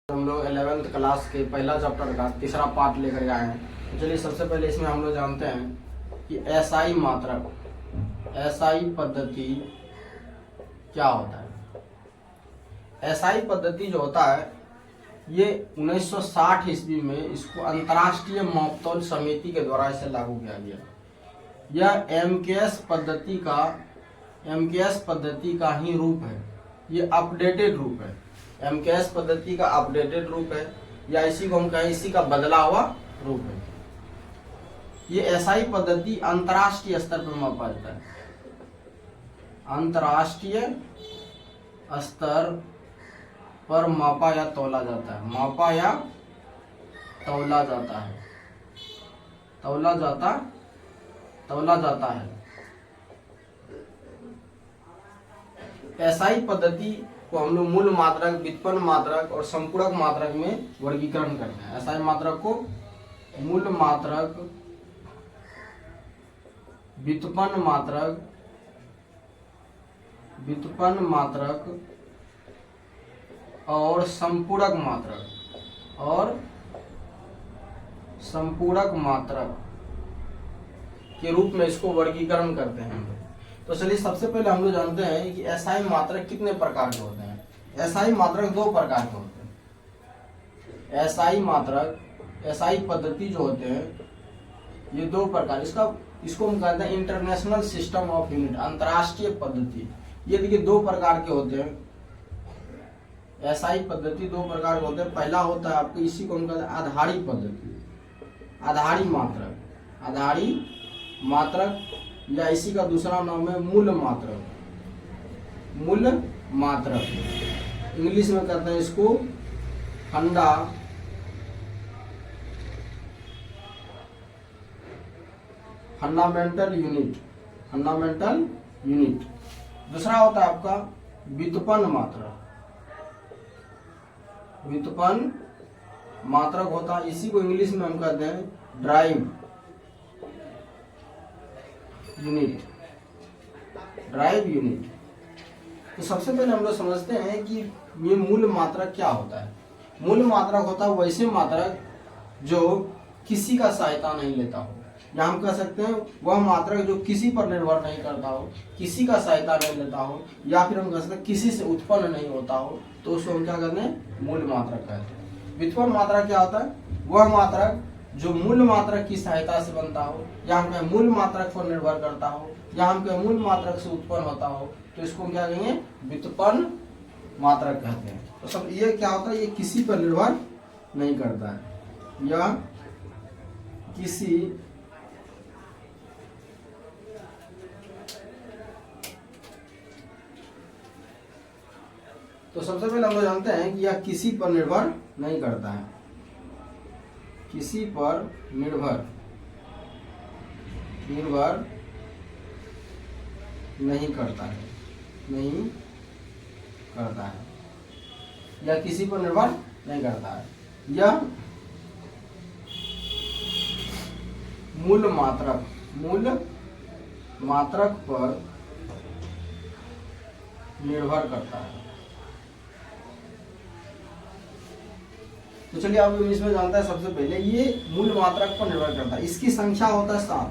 हम लोग 11th class के पहला चैप्टर का तीसरा पार्ट लेकर आए हैं। तो चलिए सबसे पहले इसमें हम लोग जानते हैं कि एसआई मात्रक, एसआई पद्धति क्या होता है। एसआई पद्धति जो होता है ये 1960 ईस्वी में इसको अंतर्राष्ट्रीय मापतौल समिति के द्वारा इसे लागू किया गया। यह एमकेएस पद्धति का ही रूप है, ये अपडेटेड रूप है। एमकेएस पद्धति का अपडेटेड रूप है या इसी को हम कहें इसी का बदला हुआ रूप है। ये एसआई पद्धति अंतर्राष्ट्रीय स्तर पर मापा जाता है, अंतर्राष्ट्रीय स्तर पर मापा या तौला जाता है, मापा या तौला जाता है, तौला जाता है। एसआई पद्धति को हम लोग मूल मात्रक, व्युत्पन्न मात्रक और संपूरक मात्रक में वर्गीकरण करते हैं। एसआई मात्रक को मूल मात्रक, व्युत्पन्न मात्रक और संपूरक मात्रक के रूप में इसको वर्गीकरण करते हैं हम लोग। तो चलिए सबसे पहले हम लोग जानते हैं कि एसआई मात्रक कितने प्रकार के होते हैं। एसआई मात्रक दो प्रकार के होते हैं। एसआई मात्रक, एसआई पद्धति जो होते हैं ये दो प्रकार, इसको हम कहते हैं इंटरनेशनल सिस्टम ऑफ यूनिट, अंतर्राष्ट्रीय पद्धति। ये देखिए दो प्रकार के होते हैं। एसआई पद्धति दो प्रकार के होते हैं। पहला होता है आपको, इसी को हम कहते हैं आधारी पद्धति, आधारी मात्रक या इसी का दूसरा नाम है मूल मात्रक। इंग्लिश में कहते हैं इसको फंडामेंटल यूनिट। दूसरा होता है आपका व्युत्पन्न मात्रक होता है, इसी को इंग्लिश में हम कहते हैं ड्राइव यूनिट। तो सबसे पहले हम लोग समझते हैं कि ये मूल मात्रक क्या होता है। मूल मात्रक होता है वैसे मात्रक जो किसी का सहायता नहीं लेता हो, या हम कह सकते हैं वह मात्रक जो किसी पर निर्भर नहीं करता हो, किसी का सहायता नहीं लेता हो, या फिर हम कह सकते हैं किसी से उत्पन्न नहीं होता हो, तो उसको हम क्या कहते हैं, मूल मात्रक कहते हैं। व्युत्पन्न मात्रक क्या होता है, वह मात्रक जो मूल मात्रक की सहायता से बनता हो, या हम कहें मूल मात्रक पर निर्भर करता हो, या हम कहें मूल मात्रक से उत्पन्न होता हो, तो इसको क्या कहेंगे, व्युत्पन्न मात्रक कहते हैं। तो सब ये क्या होता है, ये किसी पर निर्भर नहीं करता है, या किसी तो सबसे पहले हम लोग जानते हैं कि यह किसी पर निर्भर नहीं करता है, किसी पर निर्भर नहीं करता है, या किसी पर निर्भर नहीं करता है। यह मूल मात्रक पर निर्भर करता है। तो चलिए आप लोग इसमें जानता है सबसे पहले ये मूल मात्रक पर निर्भर करता है। इसकी संख्या होता है 7,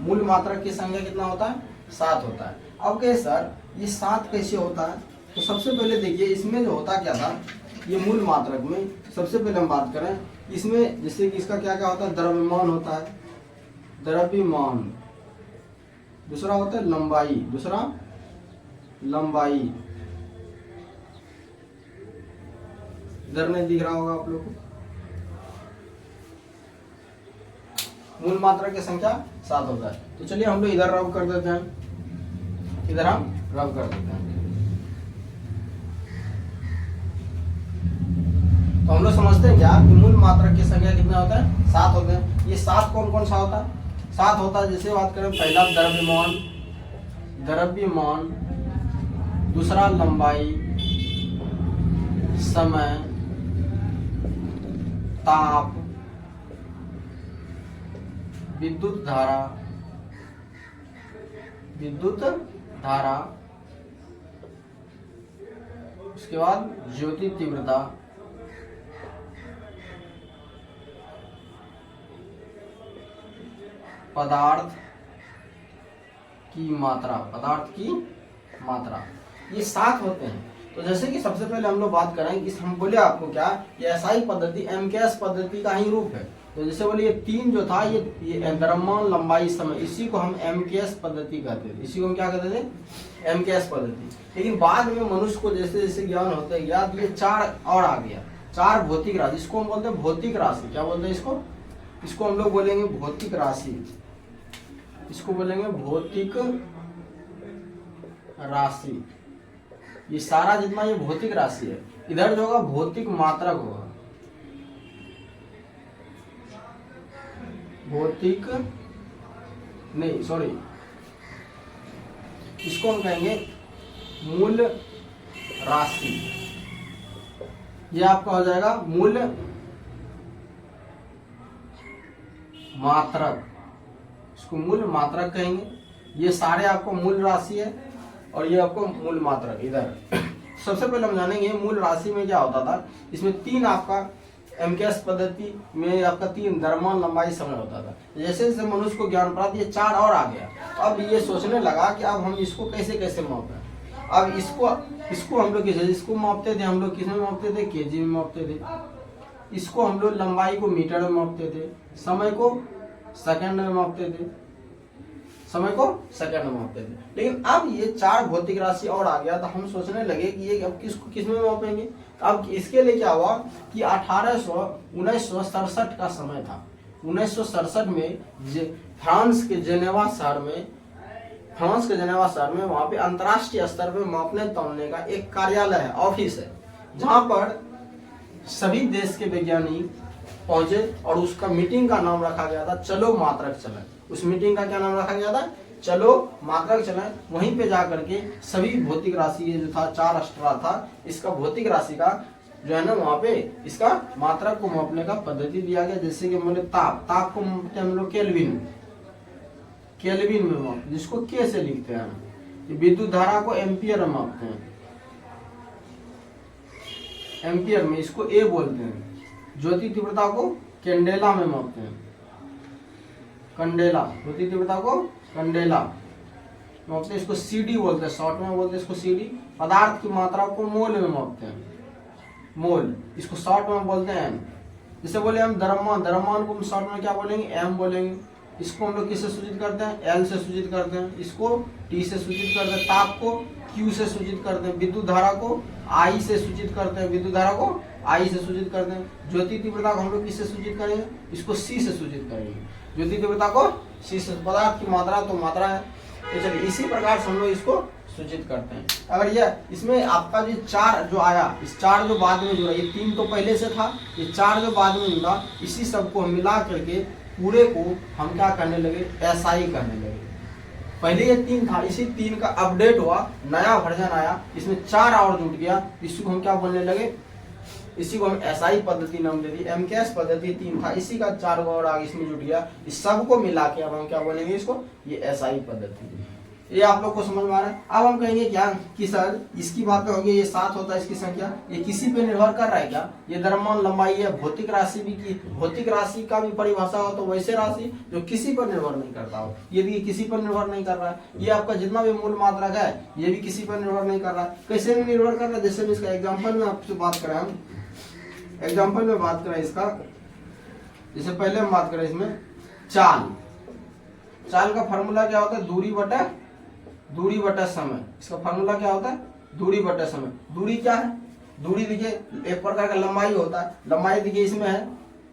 मूल मात्रक की संख्या कितना होता है, 7 होता है। अब कहे सर ये 7 कैसे होता है, तो सबसे पहले देखिए इसमें जो होता क्या था, ये मूल मात्रक में सबसे पहले हम बात करें इसमें, जैसे कि इसका क्या क्या होता है, द्रव्यमान होता है, द्रव्यमान। दूसरा होता है लंबाई, इधर नहीं दिख रहा होगा आप लोग को। मूल मात्रक की संख्या 7 होता है। तो चलिए हम लोग इधर रब कर देते हैं, इधर हम रब कर देते हैं। तो हम लोग समझते हैं क्या कि मूल मात्रक की संख्या कितना होता है, 7 होते हैं। ये 7 कौन कौन सा होता है, 7 होता है। जैसे बात करें पहला द्रव्यमान, दूसरा लंबाई, समय, ताप, विद्युत धारा, उसके बाद ज्योति तीव्रता, पदार्थ की मात्रा, पदार्थ की मात्रा, ये 7 होते हैं। तो जैसे कि सबसे पहले हम लोग बात करें कि हम बोले आपको क्या, ये एसआई पद्धति एमकेएस पद्धति का ही रूप है। तो जैसे बोले ये 3 जो था, ये द्रव्यमान लंबाई समय, इसी को हम एमकेएस पद्धति कहते थे, इसी को हम क्या कहते थे, एमकेएस पद्धति। लेकिन बाद में मनुष्य को जैसे जैसे ज्ञान होते गया, ये 4 और आ गया, 4 भौतिक राशि, इसको हम बोलते हैं भौतिक राशि। क्या बोलते हैं इसको, इसको हम लोग बोलेंगे भौतिक राशि, इसको बोलेंगे भौतिक राशि। ये सारा जितना ये भौतिक राशि है, इधर जो होगा भौतिक मात्रक होगा, भौतिक नहीं सॉरी, इसको हम कहेंगे मूल राशि। ये आपका हो जाएगा मूल मात्रक, इसको मूल मात्रक कहेंगे। ये सारे आपको मूल राशि है और ये आपको मूल मात्रक। इधर सबसे पहले हम जानेंगे मूल राशि में क्या होता था। इसमें 3 आपका एमकेएस पद्धति में आपका 3 द्रव्यमान लंबाई समय होता था। जैसे जैसे मनुष्य को ज्ञान प्राप्त, ये 4 और आ गया। अब ये सोचने लगा कि अब हम इसको कैसे कैसे मापें। अब इसको हम लोग इसको मापते थे, हम लोग किस में मापते थे, केजी में मापते थे। इसको हम लोग लंबाई को मीटर में मापते थे, समय को सेकंड में मापते थे, समय को सेकंड में मापते थे। लेकिन अब ये 4 भौतिक राशि और आ गया, तो हम सोचने लगे कि ये अब किस में मापेंगे। तो अब इसके लिए क्या हुआ कि 1967 का समय था। 1967 में फ्रांस के जेनेवा शहर में वहां पे अंतर्राष्ट्रीय स्तर पे मापने तौलने का एक कार्यालय है, ऑफिस है, जहां पर सभी देश के वैज्ञानिक पहुंचे और उसका मीटिंग का नाम रखा गया था चलो मात्रक चलें। उस मीटिंग का क्या नाम रखा गया था, चलो मात्रक चलें। वहीं पे जाकर के सभी भौतिक राशि जो था 4 अस्ट्रा था, इसका भौतिक राशि का जो है ना वहाँ पे इसका मात्रक को मापने का पद्धति दिया गया। जैसे कि मैंने ताप को मापते हैं हम लोग केल्विन में मापते, जिसको के से लिखते हैं। विद्युत धारा को एम्पियर में मापते हैं, एम्पियर में, इसको ए बोलते हैं। ज्योति तीव्रता को कैंडेला में मापते हैं, कंडेला, ज्योति तीव्रता को कंडेला मापते हैं। इसको सीडी बोलते हैं, शॉर्ट में बोलते हैं इसको सीडी। पदार्थ की मात्रा को मोल में मापते हैं, मोल, इसको शॉर्ट में बोलते हैं एम। जैसे बोले हम द्रव्यमान को हम शॉर्ट में क्या बोलेंगे, एम बोलेंगे। इसको हम लोग किससे सूचित करते हैं, एल से सूचित करते हैं। इसको टी से सूचित करते हैं। ताप को क्यू से सूचित करते हैं। विद्युत धारा को आई से सूचित करते हैं, विद्युत धारा को आई से सूचित करते हैं। ज्योति तीव्रता को हम लोग किससे सूचित करेंगे, इसको सी से सूचित करेंगे। ज्योति तीव्रता को सी से, पदार्थ की मात्रा तो मात्रा है। तो चलिए इसी प्रकार से हम लोग इसको सूचित करते हैं। अगर यह इसमें आपका जो 4 जो आया, इस 4 जो बाद में जुड़ा, ये 3 तो पहले से था, ये 4 जो बाद में जुड़ा, इसी सबको मिला करके पूरे को हम क्या करने लगे, एसआई करने लगे। पहले ये 3 था, इसी 3 का अपडेट हुआ, नया वर्जन आया, इसमें 4 और जुट गया, इसी को हम क्या बोलने लगे, इसी को हम एसआई पद्धति नाम दे दी। एमकेएस पद्धति 3 था, इसी का 4 और आगे इसमें जुट गया, इस सबको मिला के अब हम क्या बोलेंगे इसको, ये एसआई पद्धति। ये आप लोग को समझ में आ रहा है। अब हम कहेंगे क्या कि सर इसकी बातें होगी, ये 7 होता है इसकी संख्या, ये किसी पे निर्भर कर रहा है क्या, ये द्रव्यमान लंबाई है, भौतिक राशि भी की, भौतिक राशि का भी परिभाषा हो तो वैसे राशि जो किसी पर निर्भर नहीं करता हो, ये भी किसी पर निर्भर नहीं कर रहा है। ये आपका जितना भी मूल मात्रक है ये भी किसी पर निर्भर नहीं कर रहा है। कैसे नहीं निर्भर कर रहा है, जैसे इसका एग्जाम्पल में आपसे बात करें, हम एग्जाम्पल में बात करें इसका, जैसे पहले हम बात करें इसमें चाल का फॉर्मूला क्या होता है, दूरी बटा समय। इसका फॉर्मूला क्या होता है, दूरी बटा समय। दूरी क्या है, दूरी देखिए एक प्रकार का लंबाई होता है, लंबाई देखिए इसमें है,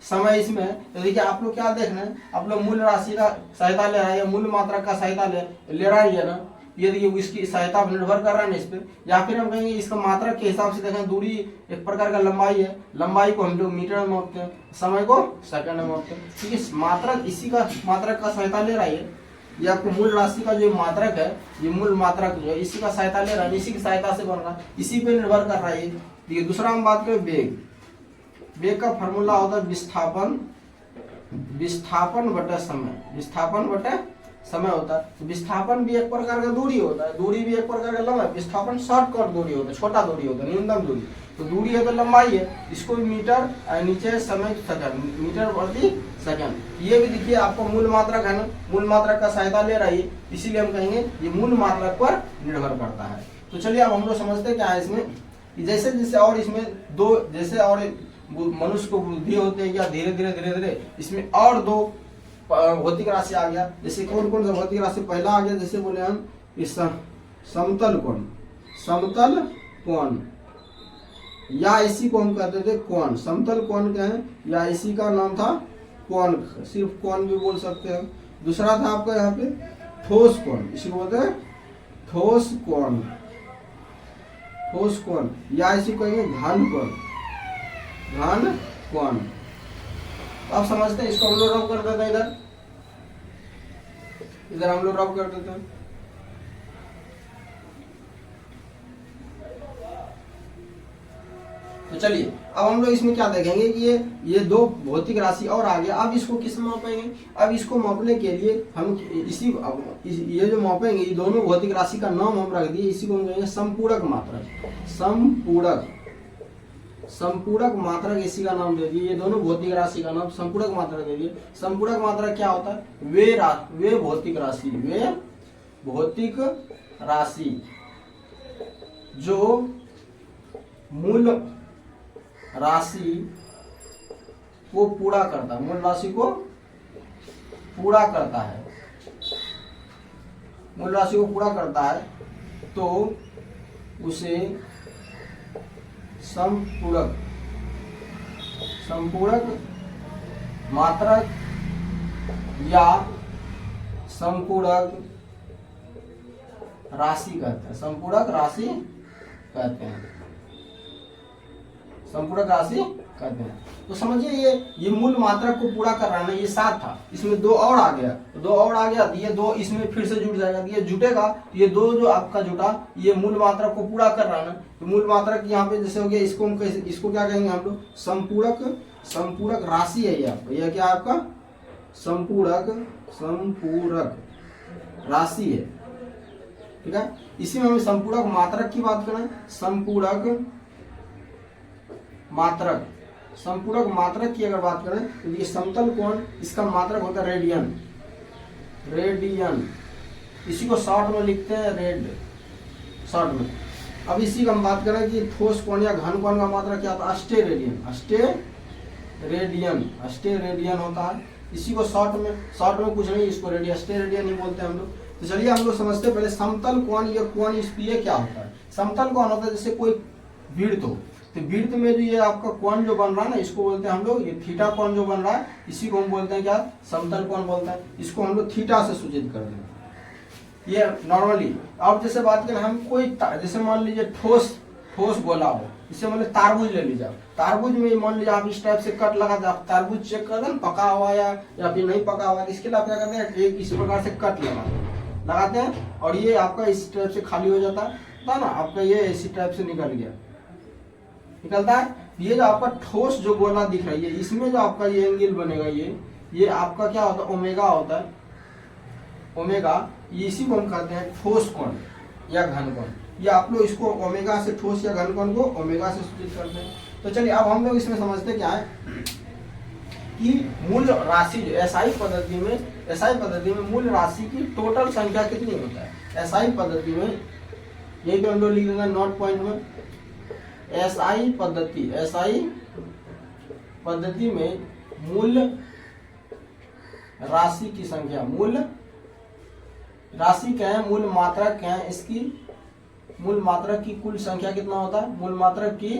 समय इसमें है। तो देखिए आप लोग क्या देख रहे हैं, आप लोग मूल राशि का सहायता ले रहा है या मूल मात्रा का सहायता ले रहा है ना, ये देखिए इसकी सहायता निर्भर कर रहा है ना इस पे। या फिर हम कहेंगे इसका मात्रा के हिसाब से देखें, दूरी एक प्रकार का लंबाई है, लंबाई को हम लोग मीटर में मापते हैं, समय को सेकंड में मापते हैं। ठीक है, मात्रक इसी का मात्रक का सहायता ले रहा है। ये आपको मूल राशि का जो मात्रक है, ये मूल मात्रक जो है इसी का सहायता ले रहा है, इसी की सहायता से बन रहा है, इसी पे निर्भर कर रहा है। देखिए दूसरा हम बात करें वेग का फॉर्मूला होता है विस्थापन बटा समय होता है। तो विस्थापन भी एक प्रकार का दूरी होता है, दूरी भी एक प्रकार का लंबा है। विस्थापन शॉर्टकट दूरी होता है, छोटा दूरी होता है, न्यूनतम दूरी। तो दूरी है तो लंबाई है, इसको भी मीटर, नीचे समय सेकंड, मीटर प्रति सेकंड। ये भी देखिए आपको मूल मात्रक है ना, मूल मात्रक का सहायता ले रही है, इसीलिए हम कहेंगे ये मूल मात्रक पर निर्भर करता है। तो चलिए अब हम लोग समझते हैं क्या है इसमें, जैसे जैसे और इसमें दो, जैसे और मनुष्य को बुद्धि होती है या धीरे धीरे इसमें और दो भौतिक राशि आ गया। जैसे कौन कौन सा भौतिक राशि पहला आ गया, जैसे बोले हम इस समतल कोण, समतल कोण या इसी को हम कहते थे कोण। समतल कोण क्या है, या इसी का नाम था कोण, सिर्फ कोण भी बोल सकते हैं। दूसरा था आपका यहाँ पे ठोस कोण, इसी को बोलते हैं ठोस कोण, ठोस कोण, या इसी को कहेंगे घन कोण, घन कोण। आप समझते हैं, इसको हम लोग रब कर देते हैं, इधर हम लोग रब कर देते हैं। तो चलिए अब हम लोग इसमें क्या देखेंगे कि ये दो भौतिक राशि और आ गया। अब इसको किस में मापेंगे, अब इसको मापने के लिए हम ये जो मापेंगे, ये दोनों भौतिक राशि का नाम हम रख दिए, इसी को हम कहेंगे संपूरक मात्रक। संपूरक, संपूरक मात्रक इसी का नाम दे दिए, ये दोनों भौतिक राशि का नाम संपूरक मात्रक दे दिए। संपूरक मात्रक क्या होता है, वे भौतिक राशि, वे भौतिक राशि जो मूल राशि को पूरा करता है, मूल राशि को पूरा करता है, मूल राशि को पूरा करता है, तो उसे संपूरक, संपूरक मात्रक या संपूरक राशि कहते हैं, संपूरक राशि कहते हैं, संपूरक राशि कहते हैं। तो समझिए ये मूल मात्रक को पूरा कर रहा है ना, ये 7 था, इसमें 2 और आ गया, तो 2 और आ गया, ये 2 इसमें फिर से जुड़ जाएगा, ये जुटेगा, ये 2 जो आपका जुटा, ये मूल मात्रक को पूरा कर रहा है ना। तो मूल मात्रक यहाँ पे जैसे हो गया, इसको हम इसको क्या कहेंगे हम लोग, संपूरक, संपूरक राशि है ये आपका, यह क्या आपका संपूरक, संपूरक राशि है, ठीक है। इसी में हमें संपूरक मात्रक की बात करें, संपूरक मात्रक, संपूरक मात्रक की अगर बात करें तो ये समतल कोण, इसका मात्रक होता है रेडियन, रेडियन, इसी को शॉर्ट में लिखते हैं रेड, शॉर्ट में। अब इसी का हम बात करें कि ठोस कोण या घन कोण का मात्रक क्या होता है, अस्टेरेडियन, अस्टेरेडियन, अस्टेरेडियन होता है। इसी को शॉर्ट में कुछ नहीं, इसको अस्टेरेडियन ही बोलते हैं हम लोग। तो चलिए हम लोग समझते हैं पहले समतल कोण, ये कोण इसलिए क्या होता है। समतल कोण होता है जैसे कोई वृत्त हो, तो वृत्त में जो ये आपका कोण जो बन रहा है ना, इसको बोलते हैं हम लोग, ये थीटा कोण जो बन रहा है, इसी को हम बोलते हैं क्या, समतल कोण बोलते हैं। इसको हम लोग थीटा से सूचित कर देंगे, ये नॉर्मली। अब जैसे बात करें हम कोई, जैसे मान लीजिए ठोस गोला हो, इससे मान लीजिए तारबूज ले लीजिए, तारबूज में मान लीजिए आप इस टाइप से कट लगा दे, आप तारबूज चेक कर दें पका हुआ या फिर नहीं पका हुआ, इसके लिए आप क्या करते हैं, एक इस प्रकार से कट लगाते हैं, और ये आपका इस टाइप से खाली हो जाता है ना, आपका ये इसी टाइप से निकलता है। ये जो आपका ठोस जो गोला दिख रही है, इसमें जो आपका ये एंगल बनेगा, ये आपका क्या होता है, ओमेगा होता है, ओमेगा। ये इसी को हम कहते हैं ठोस कोण या घन कोण। ये आप लोग इसको ओमेगा से, ठोस या घन कोण को ओमेगा से सूचित करते हैं। तो चलिए अब हम लोग इसमें समझते क्या है कि मूल राशि एसआई पद्धति में मूल राशि की टोटल संख्या कितनी होता है। एसआई पद्धति में, यही तो हम लोग लिख देंगे नोट पॉइंट में, एसआई पद्धति में मूल राशि की संख्या, मूल राशि क्या है, मूल मात्रक क्या है, इसकी मूल मात्रक की कुल संख्या कितना होता है, मूल मात्रक की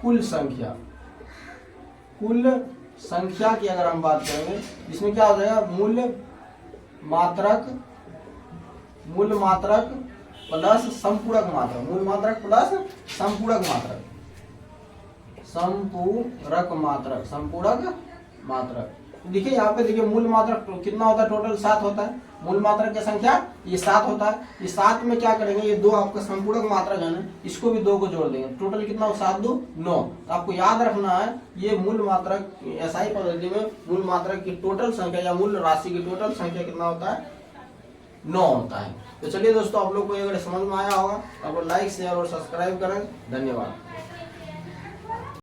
कुल संख्या की अगर हम बात करेंगे, इसमें क्या हो जाएगा, मूल मात्रक प्लस संपूरक मात्रक, मूल मात्रक प्लस संपूरक मात्रक। देखिए यहाँ पे देखिए मूल मात्रक कितना होता है, टोटल 7 होता है। मूल मात्रक की संख्या ये 7 होता है। ये 7 में क्या करेंगे, ये 2 आपका संपूरक मात्रक है ना, इसको भी 2 को जोड़ देंगे, टोटल कितना हो, 7 2 9। तो आपको याद रखना है, ये मूल मात्रक एसआई पद्धति में मूल मात्रक की टोटल संख्या या मूल राशि की टोटल संख्या कितना होता है, 9 होता है। तो चलिए दोस्तों, आप लोग को अगर समझ में आया होगा तो आप लोग लाइक शेयर और सब्सक्राइब करें। धन्यवाद।